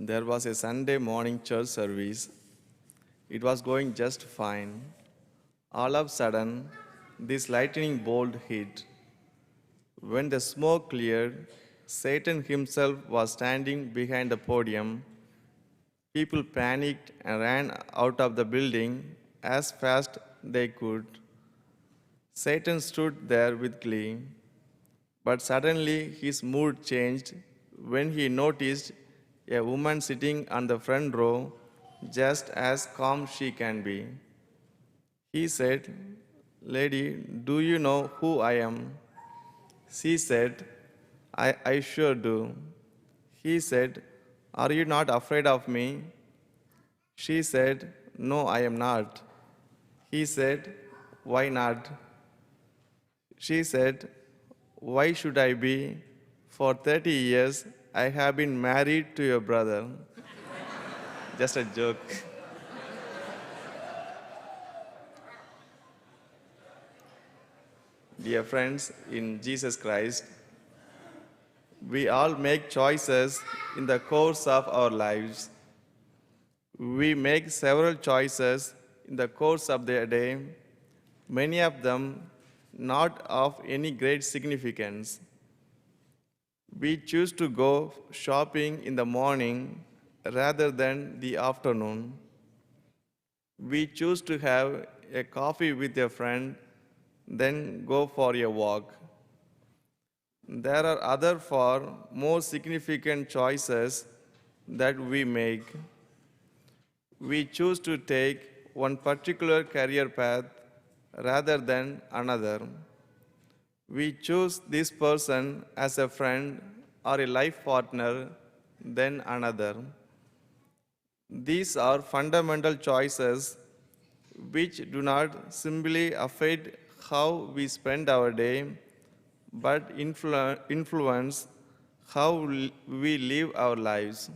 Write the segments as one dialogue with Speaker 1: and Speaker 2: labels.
Speaker 1: There was a Sunday morning church service. It was going just fine. All of a sudden, this lightning bolt hit. When the smoke cleared, Satan himself was standing behind the podium. People panicked and ran out of the building as fast they could. Satan stood there with glee, but suddenly his mood changed when he noticed a woman sitting on the front row, just as calm she can be. He said, "Lady, do you know who I am?" She said, I sure do. He said, "Are you not afraid of me?" She said, "No, I am not." He said, "Why not?" She said, "Why should I be? For 30 years, I have been married to your brother." Just a joke. Dear friends, in Jesus Christ, we all make choices in the course of our lives. We make several choices in the course of the day, many of them not of any great significance. We choose to go shopping in the morning rather than the afternoon. We choose to have a coffee with a friend, then go for a walk. There are other far more significant choices that we make. We choose to take one particular career path rather than another. We choose this person as a friend or a life partner than another. These are fundamental choices which do not simply affect how we spend our day, but influence how we live our lives.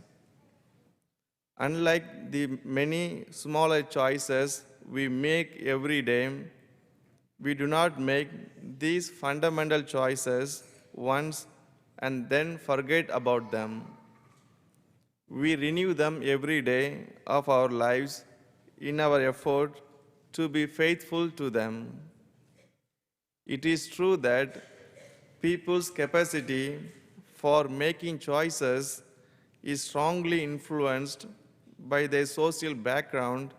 Speaker 1: Unlike the many smaller choices we make every day, we do not make these fundamental choices once and then forget about them. We renew them every day of our lives in our effort to be faithful to them. It is true that people's capacity for making choices is strongly influenced by their social background.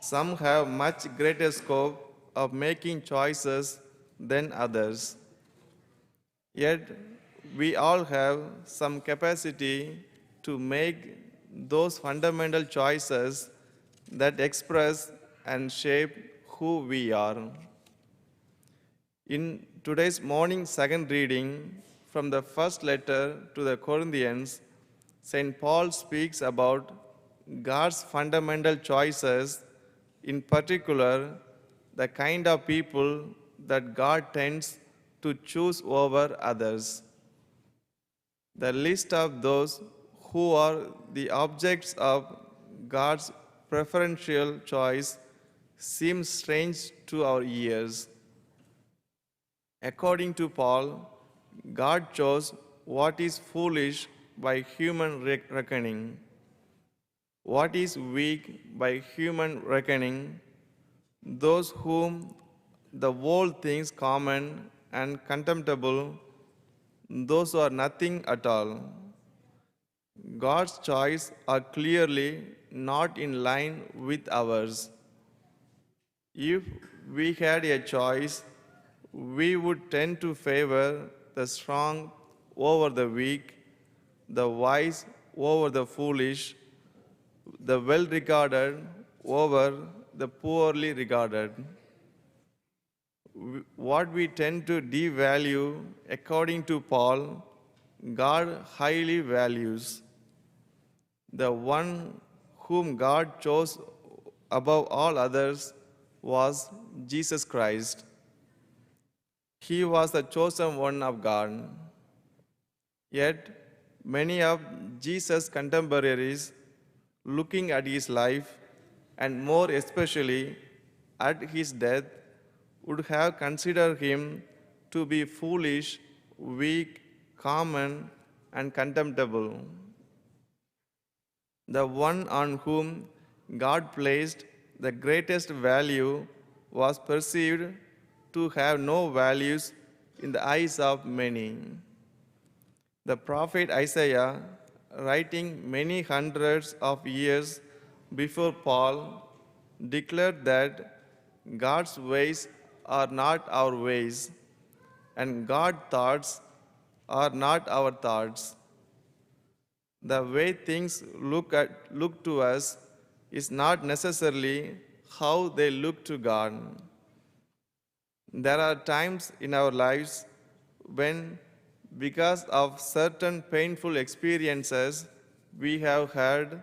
Speaker 1: Some have much greater scope of making choices than others. Yet, we all have some capacity to make those fundamental choices that express and shape who we are. In today's morning second reading from the first letter to the Corinthians, St. Paul speaks about God's fundamental choices, in particular, the kind of people that God tends to choose over others. The list of those who are the objects of God's preferential choice seems strange to our ears. According to Paul, God chose what is foolish by human reckoning, what is weak by human reckoning, those whom the world thinks common and contemptible, those who are nothing at all. God's choice are clearly not in line with ours. If we had a choice, we would tend to favor the strong over the weak, the wise over the foolish, the well regarded over the poorly regarded. What we tend to devalue, according to Paul, God highly values. The one whom God chose above all others was Jesus Christ. He was the chosen one of God. Yet, many of Jesus' contemporaries, looking at his life, and more especially at his death, would have considered him to be foolish, weak, common, and contemptible. The one on whom God placed the greatest value was perceived to have no values in the eyes of many. The prophet Isaiah, writing many hundreds of years before Paul, declared that God's ways are not our ways, and God's thoughts are not our thoughts. The way things look to us is not necessarily how they look to God. There are times in our lives when, because of certain painful experiences we have had,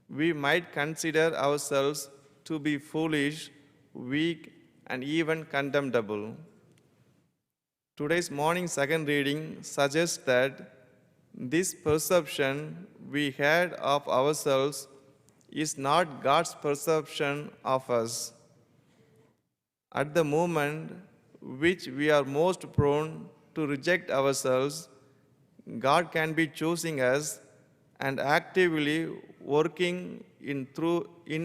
Speaker 1: we might consider ourselves to be foolish, weak, and even contemptible. Today's morning second reading suggests that this perception we had of ourselves is not God's perception of us. At the moment which we are most prone to reject ourselves, God can be choosing us and actively working in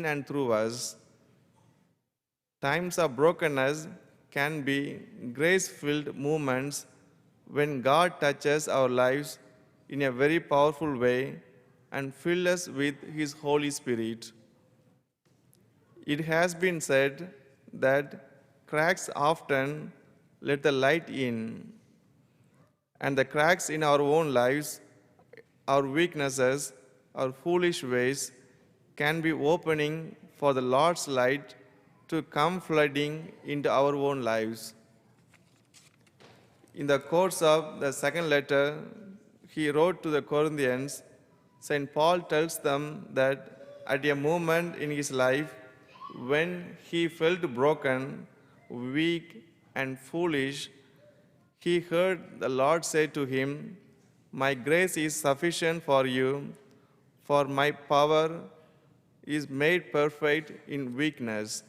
Speaker 1: and through us. Times of brokenness can be grace-filled moments when God touches our lives in a very powerful way and fills us with His Holy Spirit. It has been said that cracks often let the light in, and the cracks in our own lives, our weaknesses, our foolish ways, can be opening for the Lord's light to come flooding into our own lives. In the course of the second letter he wrote to the Corinthians, St. Paul tells them that at a moment in his life when he felt broken, weak, and foolish, he heard the Lord say to him, "My grace is sufficient for you, for my power is made perfect in weakness."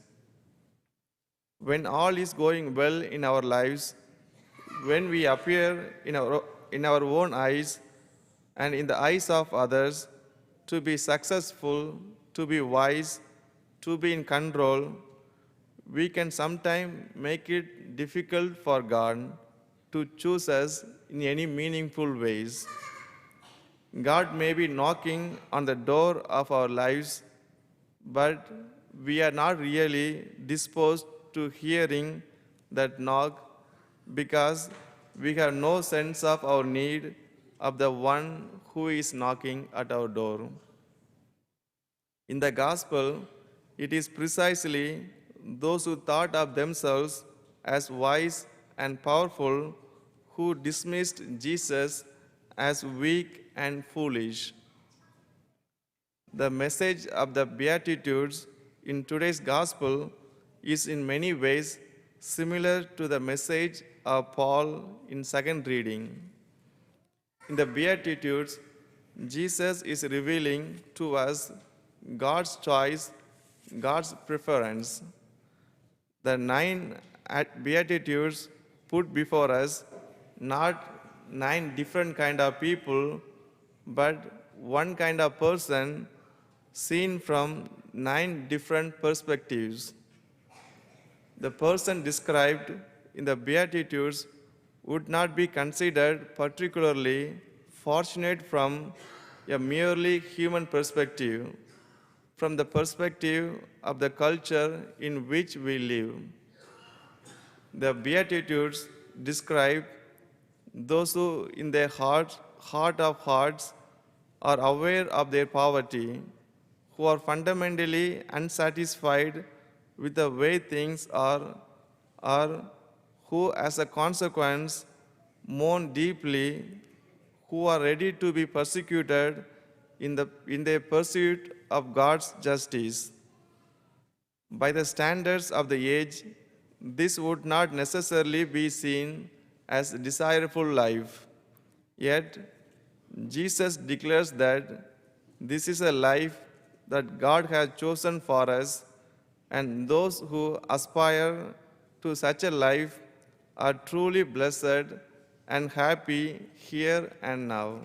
Speaker 1: When all is going well in our lives, when we appear in our own eyes and in the eyes of others to be successful, to be wise, to be in control, we can sometimes make it difficult for God to choose us in any meaningful ways. God may be knocking on the door of our lives, but we are not really disposed to hearing that knock because we have no sense of our need of the one who is knocking at our door. In the gospel, it is precisely those who thought of themselves as wise and powerful who dismissed Jesus as weak and foolish. The message of the Beatitudes in today's gospel is in many ways similar to the message of Paul in second reading. In the Beatitudes, Jesus is revealing to us God's choice, God's preference. The 9 Beatitudes put before us not 9 different kind of people, but one kind of person seen from 9 different perspectives. The person described in the Beatitudes would not be considered particularly fortunate from a merely human perspective, from the perspective of the culture in which we live. The Beatitudes describe those who in their heart of hearts are aware of their poverty, who are fundamentally unsatisfied with the way things are, or who as a consequence mourn deeply, who are ready to be persecuted in their pursuit of God's justice. By the standards of the age, this would not necessarily be seen as a desirable life. Yet, Jesus declares that this is a life that God has chosen for us, and those who aspire to such a life are truly blessed and happy here and now.